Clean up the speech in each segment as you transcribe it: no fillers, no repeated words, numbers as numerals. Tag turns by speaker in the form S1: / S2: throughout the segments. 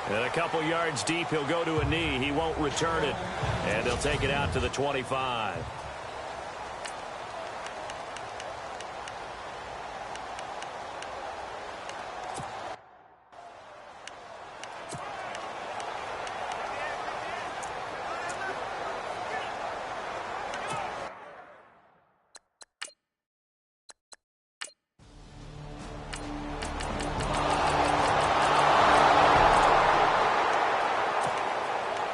S1: And a couple yards deep, he'll go to a knee. He won't return it. And they'll take it out to the 25.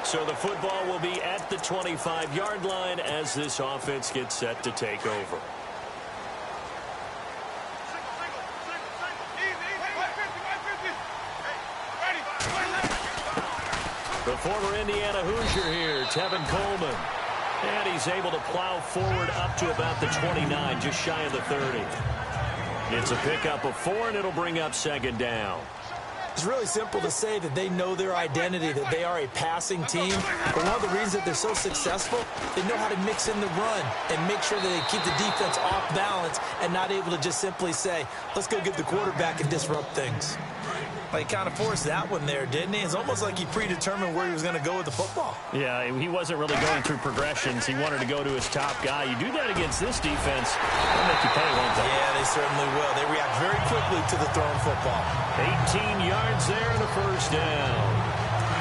S1: So the football will be at the 25-yard line as this offense gets set to take over. The former Indiana Hoosier here, Tevin Coleman. And he's able to plow forward up to about the 29, just shy of the 30. It's a pickup of 4, and it'll bring up second down.
S2: It's really simple to say that they know their identity, that they are a passing team. But one of the reasons that they're so successful, they know how to mix in the run and make sure that they keep the defense off balance and not able to just simply say, let's go get the quarterback and disrupt things. Well, he kind of forced that one there, didn't he? It's almost like he predetermined where he was going to go with the football.
S1: Yeah, he wasn't really going through progressions. He wanted to go to his top guy. You do that against this defense, they'll make you pay, won't they?
S2: Yeah, they certainly will. They react very quickly to the thrown football.
S1: 18 yards there and a first down.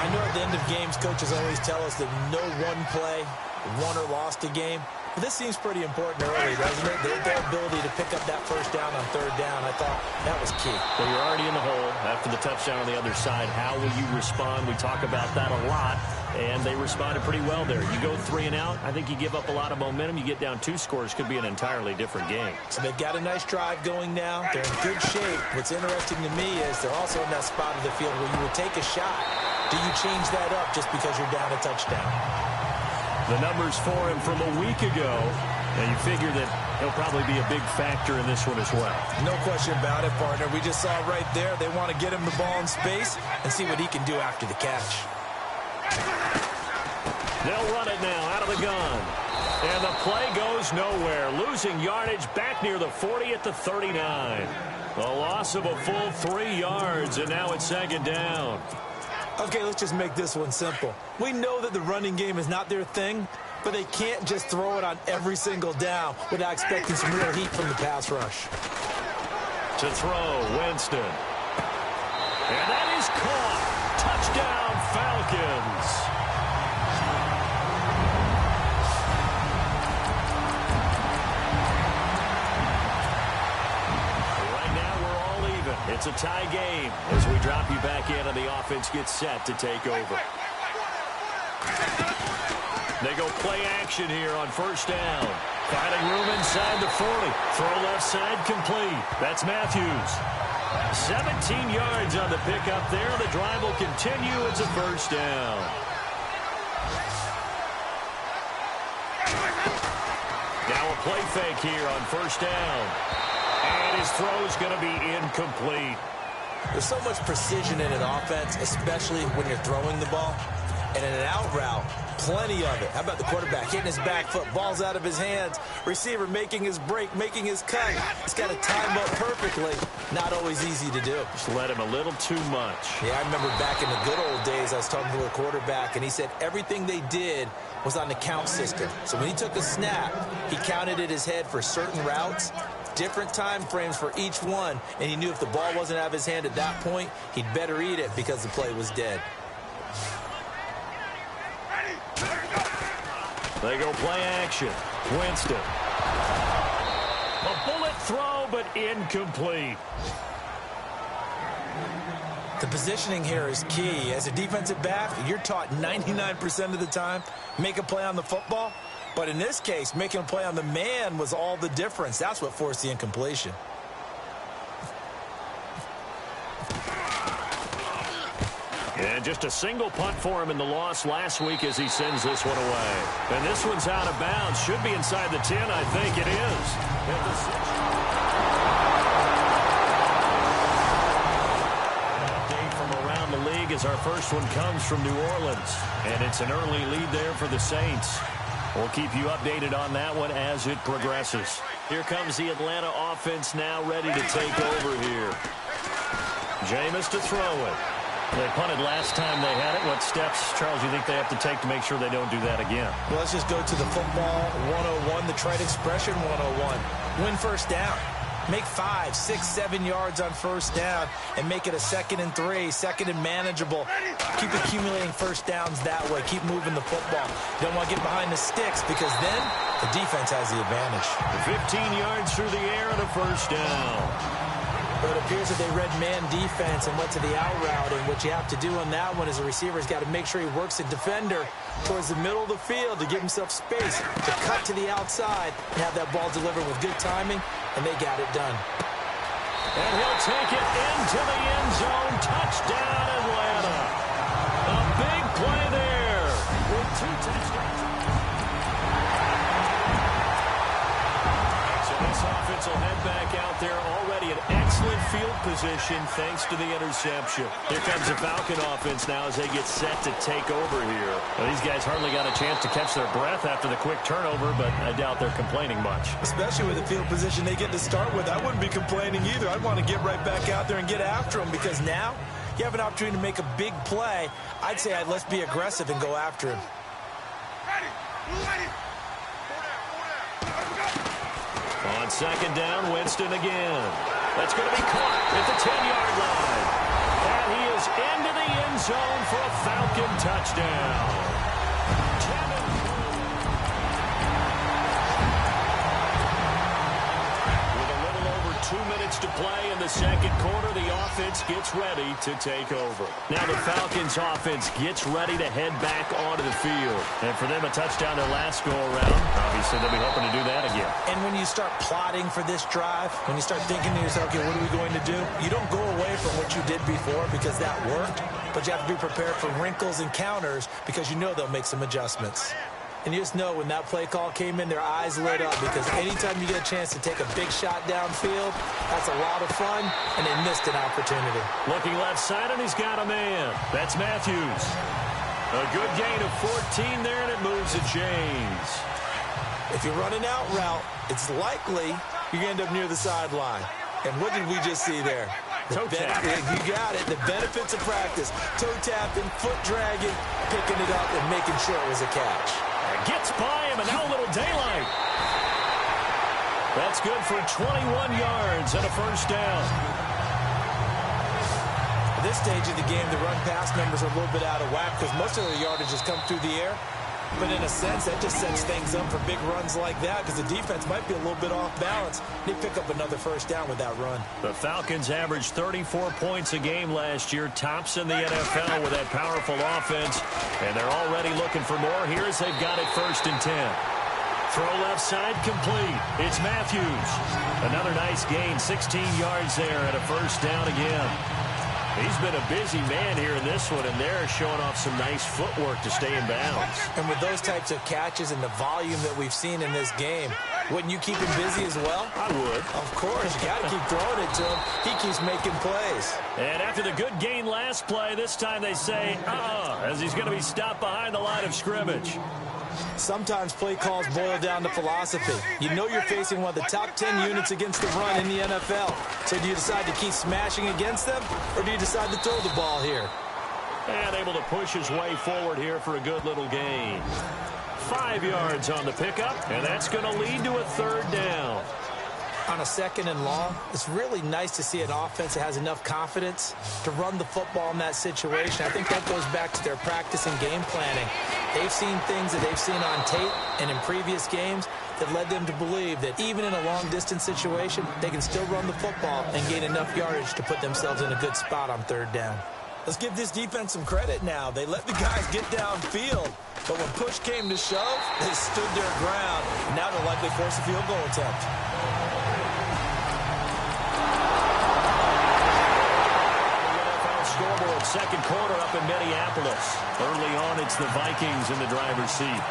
S2: I know at the end of games, coaches always tell us that no one play won or lost a game. But this seems pretty important early, doesn't it? Their ability to pick up that first down on third down, I thought that was key.
S1: So you're already in the hole after the touchdown on the other side. How will you respond? We talk about that a lot, and they responded pretty well there. You go 3 and out, I think you give up a lot of momentum. You get down 2 scores, could be an entirely different game.
S2: So they've got a nice drive going now. They're in good shape. What's interesting to me is they're also in that spot of the field where you would take a shot. Do you change that up just because you're down a touchdown?
S1: The numbers for him from a week ago, and you figure that he'll probably be a big factor in this one as well.
S2: No question about it, partner. We just saw right there they want to get him the ball in space and see what he can do after the catch.
S1: They'll run it now out of the gun. And the play goes nowhere. Losing yardage back near the 40 at the 39. A loss of a full 3 yards, and now it's second down.
S2: Okay, let's just make this one simple. We know that the running game is not their thing, but they can't just throw it on every single down without expecting some real heat from the pass rush.
S1: To throw, Winston. And that is caught. Touchdown, Falcons. It's a tie game as we drop you back in and the offense gets set to take over. They go play action here on first down. Finding room inside the 40. Throw left side complete. That's Matthews. 17 yards on the pickup there. The drive will continue. It's a first down. Now a play fake here on first down. And his throw's going to be incomplete.
S2: There's so much precision in an offense, especially when you're throwing the ball. And in an out route, plenty of it. How about the quarterback hitting his back foot, ball's out of his hands, receiver making his break, making his cut. He's got to time up perfectly. Not always easy to do.
S1: Just let him a little too much.
S2: Yeah, I remember back in the good old days, I was talking to a quarterback, and he said everything they did was on the count system. So when he took a snap, he counted in his head for certain routes, different time frames for each one, and he knew if the ball wasn't out of his hand at that point, he'd better eat it because the play was dead.
S1: They go play action. Winston. A bullet throw, but incomplete.
S2: The positioning here is key. As a defensive back, you're taught 99% of the time, make a play on the football. But in this case, making a play on the man was all the difference. That's what forced the incompletion.
S1: And just a single punt for him in the loss last week as he sends this one away. And this one's out of bounds. Should be inside the 10, I think it is. An update from around the league as our first one comes from New Orleans. And it's an early lead there for the Saints. We'll keep you updated on that one as it progresses. Here comes the Atlanta offense now ready to take over here. Jameis to throw it. They punted last time they had it. What steps, Charles, you think they have to take to make sure they don't do that again?
S2: Well, let's just go to the football 101, the trite expression 101. Win first down. Make 5, 6, 7 yards on first down and make it a 2nd and 3, 2nd and manageable. Keep accumulating first downs that way. Keep moving the football. You don't want to get behind the sticks because then the defense has the advantage.
S1: 15 yards through the air and a first down.
S2: But it appears that they read man defense and went to the out route. And what you have to do on that one is the receiver's got to make sure he works the defender towards the middle of the field to give himself space to cut to the outside and have that ball delivered with good timing, and they got it done.
S1: And he'll take it into the end zone. Touchdown, Atlanta. A big play there with 2 touchdowns. So this offense will head back out there already in excellent field position thanks to the interception. Here comes the Falcon offense now as they get set to take over here. Well, these guys hardly got a chance to catch their breath after the quick turnover, but I doubt they're complaining much.
S2: Especially with the field position they get to start with. I wouldn't be complaining either. I'd want to get right back out there and get after them because now you have an opportunity to make a big play. I'd say let's be aggressive and go after him.
S1: On second down, Winston again. That's going to be caught at the 10-yard line. And he is into the end zone for a Falcon touchdown. With a little over 2 minutes to play in the second quarter, the offense gets ready to take over. Now the Falcons offense gets ready to head back onto the field. And for them, a touchdown their last go-around. Obviously, they'll be hoping to do that again.
S2: And when you start plotting for this drive, when you start thinking to yourself, okay, what are we going to do? You don't go away from what you did before because that worked, but you have to be prepared for wrinkles and counters because you know they'll make some adjustments. And you just know when that play call came in, their eyes lit up because anytime you get a chance to take a big shot downfield, that's a lot of fun, and they missed an opportunity.
S1: Looking left side, and he's got a man. That's Matthews. A good gain of 14 there, and it moves the chains.
S2: If you're running out route, it's likely you're going to end up near the sideline. And what did we just see there?
S1: Toe tap.
S2: You got it. The benefits of practice. Toe tapping, foot dragging, picking it up, and making sure it was a catch.
S1: Gets by him, and now a little daylight. That's good for 21 yards and a first down.
S2: At this stage of the game, the run-pass numbers are a little bit out of whack because most of the yardage has come through the air. But in a sense, that just sets things up for big runs like that because the defense might be a little bit off balance. They pick up another first down with that run.
S1: The Falcons averaged 34 points a game last year, tops in the NFL with that powerful offense. And they're already looking for more here as they've got it 1st and 10. Throw left side complete. It's Matthews. Another nice gain, 16 yards there and a first down again. He's been a busy man here in this one, and they're showing off some nice footwork to stay in bounds.
S2: And with those types of catches and the volume that we've seen in this game, wouldn't you keep him busy as well?
S1: I would.
S2: Of course. You got to keep throwing it to him. He keeps making plays.
S1: And after the good gain last play, this time they say, as he's going to be stopped behind the line of scrimmage.
S2: Sometimes play calls boil down to philosophy. You know you're facing one of the top 10 units against the run in the NFL. So do you decide to keep smashing against them, or do you decide to throw the ball here?
S1: And able to push his way forward here for a good little gain. 5 yards on the pickup, and that's going to lead to a 3rd down.
S2: On a 2nd and long, it's really nice to see an offense that has enough confidence to run the football in that situation. I think that goes back to their practice and game planning. They've seen things that they've seen on tape and in previous games that led them to believe that even in a long-distance situation, they can still run the football and gain enough yardage to put themselves in a good spot on 3rd down. Let's give this defense some credit now. They let the guys get downfield, but when push came to shove, they stood their ground. Now they'll likely force a field goal attempt.
S1: Scoreboard, second quarter up in Minneapolis. Early on, it's the Vikings in the driver's seat.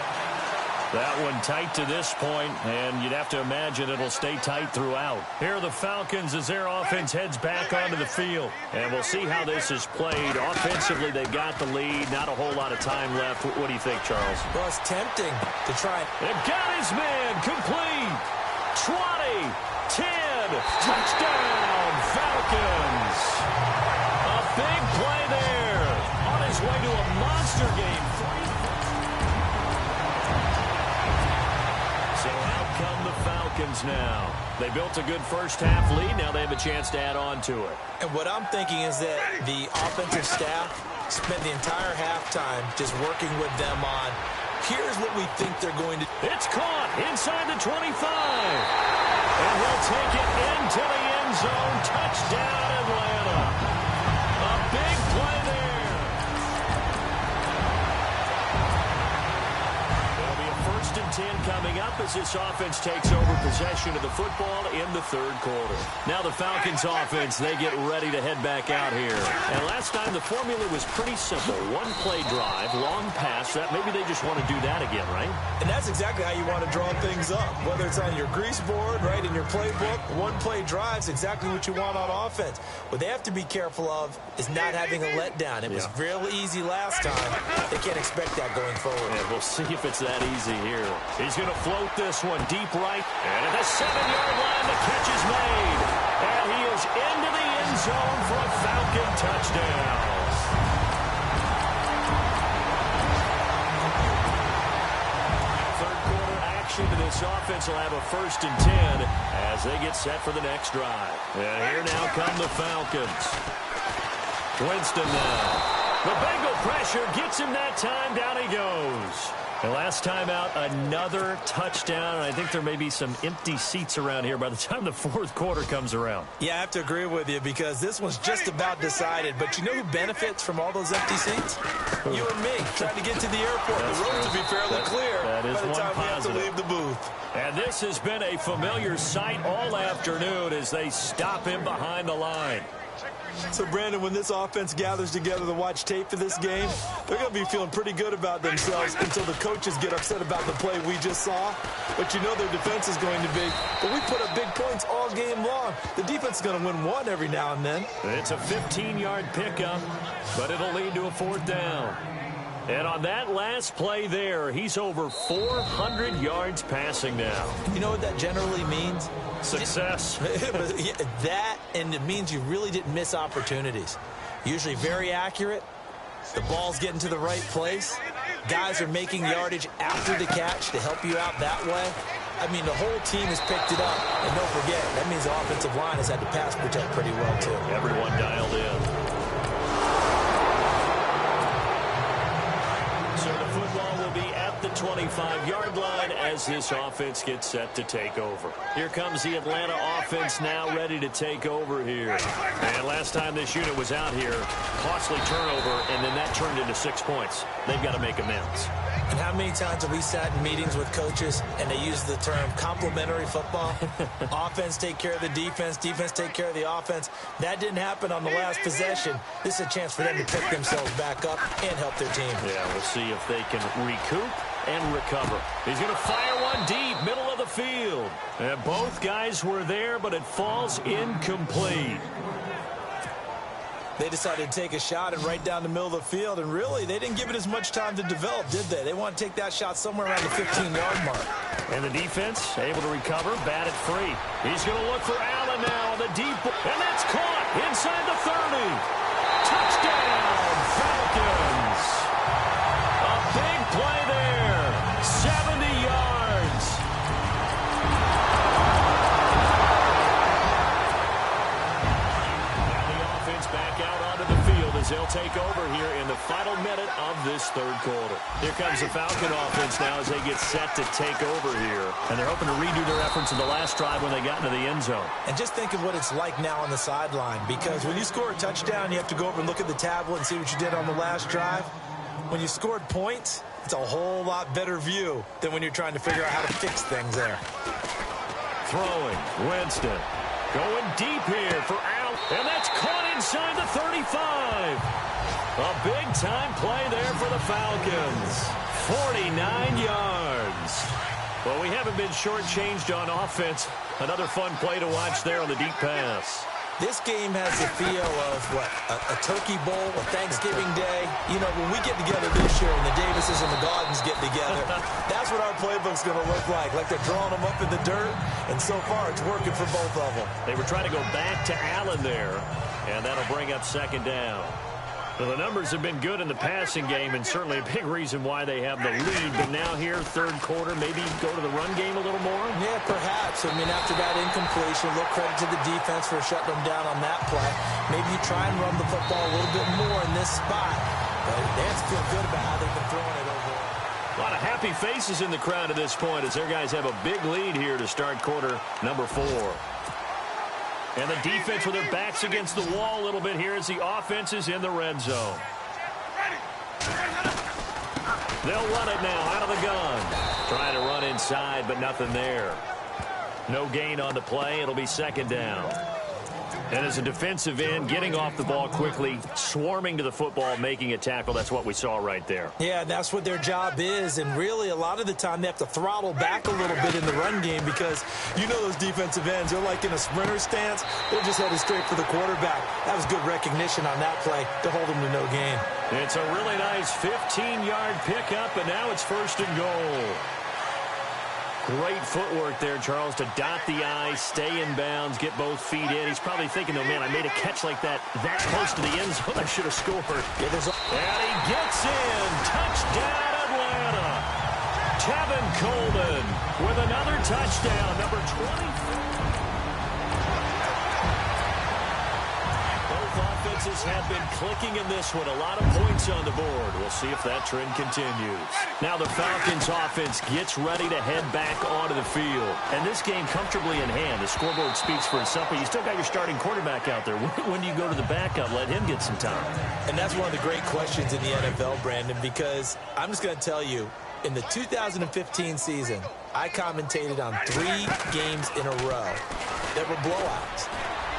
S1: That one tight to this point, and you'd have to imagine it'll stay tight throughout. Here are the Falcons as their offense heads back onto the field. And we'll see how this is played. Offensively, they've got the lead. Not a whole lot of time left. What do you think, Charles?
S2: Well, it's tempting to try.
S1: They've got his man complete. 20, 10, touchdown, Falcons. A big play there Falcons now. They built a good first-half lead. Now they have a chance to add on to it.
S2: And what I'm thinking is that the offensive staff spent the entire halftime just working with them on, here's what we think they're going to do.
S1: It's caught inside the 25. And he'll take it into the end zone. Touchdown, Atlanta. A big play there. There'll be a 1st and 10 coming up as this offense takes over possession of the football in the 3rd quarter. Now the Falcons offense, they get ready to head back out here. And last time the formula was pretty simple. 1-play drive, long pass. Maybe they just want to do that again, right?
S2: And that's exactly how you want to draw things up. Whether it's on your grease board, right, in your playbook, 1-play drive's exactly what you want on offense. What they have to be careful of is not having a letdown. It was real easy last time. They can't expect that going forward.
S1: Yeah, we'll see if it's that easy here. He's going to float this one deep right. And at the 7-yard line, the catch is made. And he is into the end zone for a Falcon touchdown. To this offense will have a 1st and 10 as they get set for the next drive. And here now come the Falcons. Winston now. The Bengal pressure gets him that time. Down he goes. And last time out, another touchdown. And I think there may be some empty seats around here by the time the 4th quarter comes around.
S2: Yeah, I have to agree with you because this one's just about decided. But you know who benefits from all those empty seats? You and me, trying to get to the airport. The road to be fairly clear
S1: by the time we have to
S2: leave the booth.
S1: And this has been a familiar sight all afternoon as they stop him behind the line.
S2: So, Brandon, when this offense gathers together to watch tape for this game, they're going to be feeling pretty good about themselves until the coaches get upset about the play we just saw. But you know their defense is going to be. But we put up big points all game long. The defense is going to win one every now and then.
S1: It's a 15-yard pickup, but it'll lead to a 4th down. And on that last play there, he's over 400 yards passing now.
S2: You know what that generally means?
S1: Success.
S2: That, and it means you really didn't miss opportunities. Usually very accurate. The ball's getting to the right place. Guys are making yardage after the catch to help you out that way. I mean, the whole team has picked it up. And don't forget, that means the offensive line has had to pass protect pretty well, too.
S1: Everyone dialed in. So the football will be at the 25-yard line as this offense gets set to take over. Here comes the Atlanta offense now ready to take over here. And last time this unit was out here, costly turnover, and then that turned into 6 points. They've got to make amends.
S2: And how many times have we sat in meetings with coaches and they use the term complementary football? Offense take care of the defense, defense take care of the offense. That didn't happen on the last possession. This is a chance for them to pick themselves back up and help their team.
S1: Yeah, we'll see if they can recoup and recover. He's going to fire one deep, middle of the field. And both guys were there, but it falls incomplete.
S2: They decided to take a shot and right down the middle of the field, and really, they didn't give it as much time to develop, did they? They want to take that shot somewhere around the 15-yard mark.
S1: And the defense able to recover, bat it free. He's going to look for Allen now on the deep, and that's caught inside the 30. Touchdown, Falcons. A big play there, 70 yards. Back out onto the field as they'll take over here in the final minute of this 3rd quarter. Here comes the Falcon offense now as they get set to take over here. And they're hoping to redo their efforts in the last drive when they got into the end zone.
S2: And just think of what it's like now on the sideline, because when you score a touchdown, you have to go over and look at the tablet and see what you did on the last drive. When you scored points, it's a whole lot better view than when you're trying to figure out how to fix things there.
S1: Throwing, Winston. Going deep here for Al, and that's caught inside the 35. A big-time play there for the Falcons. 49 yards. Well, we haven't been shortchanged on offense. Another fun play to watch there on the deep pass.
S2: This game has the feel of, a turkey bowl, a Thanksgiving day. You know, when we get together this year and the Davises and the Gaudens get together, that's what our playbook's going to look like they're drawing them up in the dirt, and so far it's working for both of them.
S1: They were trying to go back to Allen there, and that'll bring up 2nd down. Well, the numbers have been good in the passing game, and certainly a big reason why they have the lead. But now here, third quarter, maybe go to the run game a little more?
S2: Yeah, perhaps. I mean, after that incompletion, a little credit to the defense for shutting them down on that play. Maybe you try and run the football a little bit more in this spot. But they have to feel good about how they've been throwing it overall.
S1: A lot of happy faces in the crowd at this point as their guys have a big lead here to start quarter number 4. And the defense with their backs against the wall a little bit here as the offense is in the red zone. They'll run it now out of the gun. Trying to run inside, but nothing there. No gain on the play. It'll be second down. And as a defensive end, getting off the ball quickly, swarming to the football, making a tackle, that's what we saw right there.
S2: Yeah, that's what their job is. And really, a lot of the time, they have to throttle back a little bit in the run game because you know those defensive ends, they're like in a sprinter stance. They're just headed straight for the quarterback. That was good recognition on that play to hold them to no gain.
S1: It's a really nice 15-yard pickup, and now it's first and goal. Great footwork there, Charles, to dot the I, stay in bounds, get both feet in. He's probably thinking, oh, man, I made a catch like that close to the end zone. I should have scored.
S2: Yeah,
S1: and he gets in. Touchdown, Atlanta. Tevin Coleman with another touchdown, number 23. Offenses have been clicking in this one. A lot of points on the board. We'll see if that trend continues. Now the Falcons offense gets ready to head back onto the field. And this game comfortably in hand. The scoreboard speaks for itself, but you still got your starting quarterback out there. When do you go to the backup? Let him get some time.
S2: And that's one of the great questions in the NFL, Brandon, because I'm just going to tell you, in the 2015 season, I commentated on 3 games in a row that were blowouts.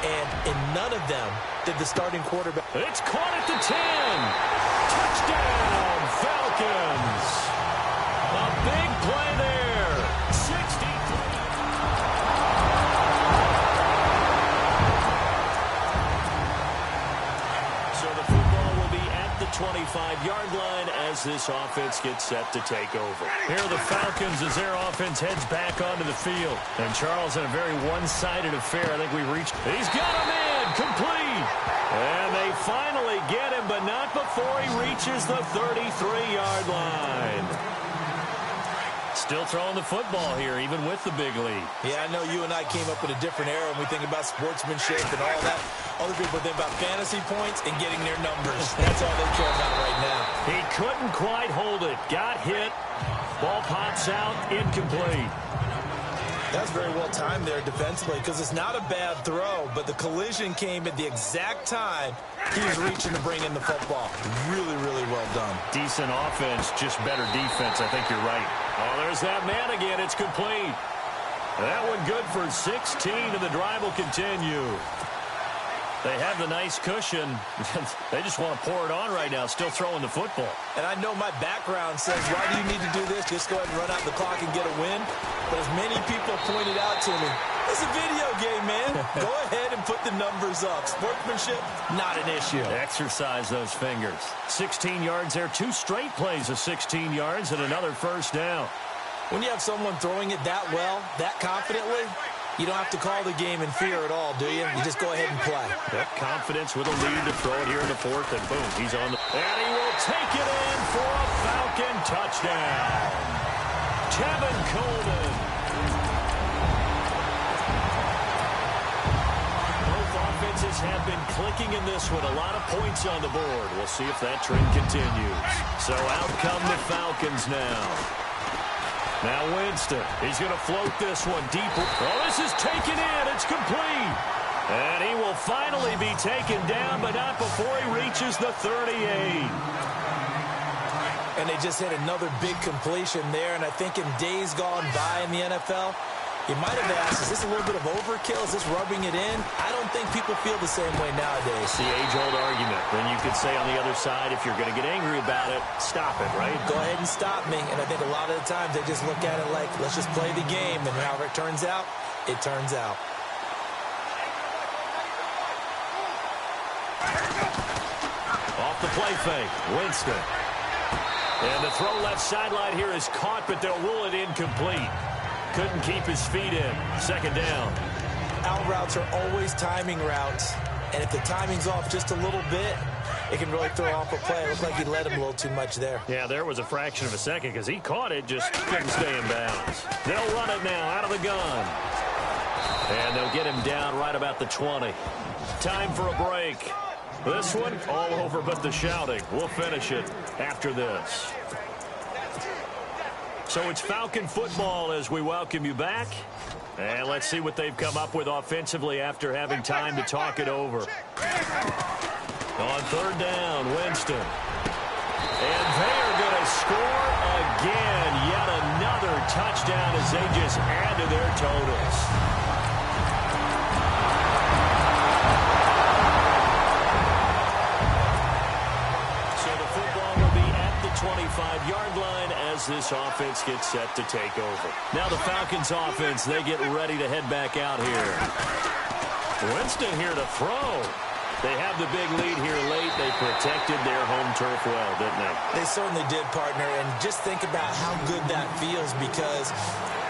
S2: And in none of them did the starting quarterback.
S1: It's caught at the 10. Touchdown, Falcons. A big play there. 63. So the football will be at the 25-yard line as this offense gets set to take over. Here are the Falcons as their offense heads back onto the field. And Charles, in a very one-sided affair, I think we reached. He's got him in, complete. And they finally get him, but not before he reaches the 33-yard line. Still throwing the football here, even with the big lead.
S2: Yeah, I know you and I came up in a different era when we think about sportsmanship and all that. Other people think about fantasy points and getting their numbers. That's all they care about right now.
S1: He couldn't quite hold it. Got hit. Ball pops out, incomplete.
S2: That's very well timed there defensively because it's not a bad throw, but the collision came at the exact time he was reaching to bring in the football. Really, really well done.
S1: Decent offense, just better defense. I think you're right. Oh, there's that man again. It's complete. That one good for 16, and the drive will continue. They have the nice cushion. They just want to pour it on right now, still throwing the football.
S2: And I know my background says, why do you need to do this? Just go ahead and run out the clock and get a win. But as many people pointed out to me, it's a video game, man. Go ahead and put the numbers up. Sportsmanship, not an issue.
S1: Exercise those fingers. 16 yards there, 2 straight plays of 16 yards and another first down.
S2: When you have someone throwing it that well, that confidently, you don't have to call the game in fear at all, do you? You just go ahead and play.
S1: Yep, confidence with a lead to throw it here in the 4th, and boom, he's on the... And he will take it in for a Falcon touchdown. Tevin Coleman. Both offenses have been clicking in this one. A lot of points on the board. We'll see if that trend continues. So out come the Falcons now. Now Winston, he's going to float this one deep. Oh, this is taken in. It's complete. And he will finally be taken down, but not before he reaches the 38.
S2: And they just hit another big completion there. And I think in days gone by in the NFL, you might have asked, is this a little bit of overkill? Is this rubbing it in? I don't think people feel the same way nowadays.
S1: It's the age-old argument. Then you could say on the other side, if you're going to get angry about it, stop it, right?
S2: Go ahead and stop me. And I think a lot of the times they just look at it like, let's just play the game. And however it turns out, it turns out.
S1: Off the play fake, Winston. And the throw left sideline here is caught, but they'll rule it incomplete. Couldn't keep his feet in. Second down.
S2: Out routes are always timing routes. And if the timing's off just a little bit, it can really throw off a play. It looked like he led him a little too much there.
S1: Yeah, there was a fraction of a second because he caught it, just couldn't stay in bounds. They'll run it now out of the gun. And they'll get him down right about the 20. Time for a break. This one, all over but the shouting. We'll finish it after this. So it's Falcon football as we welcome you back. And let's see what they've come up with offensively after having time to talk it over. On third down, Winston. And they are going to score again. Yet another touchdown as they just add to their totals. So the football will be at the 25-yard line as this offense gets set to take over. Now the Falcons offense, they get ready to head back out here. Winston here to throw. They have the big lead here late. They protected their home turf well, didn't they?
S2: They certainly did, partner. And just think about how good that feels, because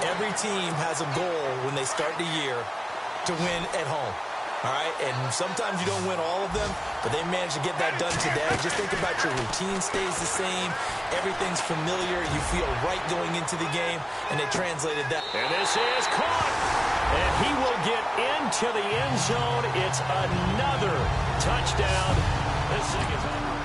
S2: every team has a goal when they start the year to win at home. All right, and sometimes you don't win all of them, but they managed to get that done today. Just think about your routine stays the same. Everything's familiar. You feel right going into the game, and they translated that.
S1: And this is caught, and he will get into the end zone. It's another touchdown. This thing is over.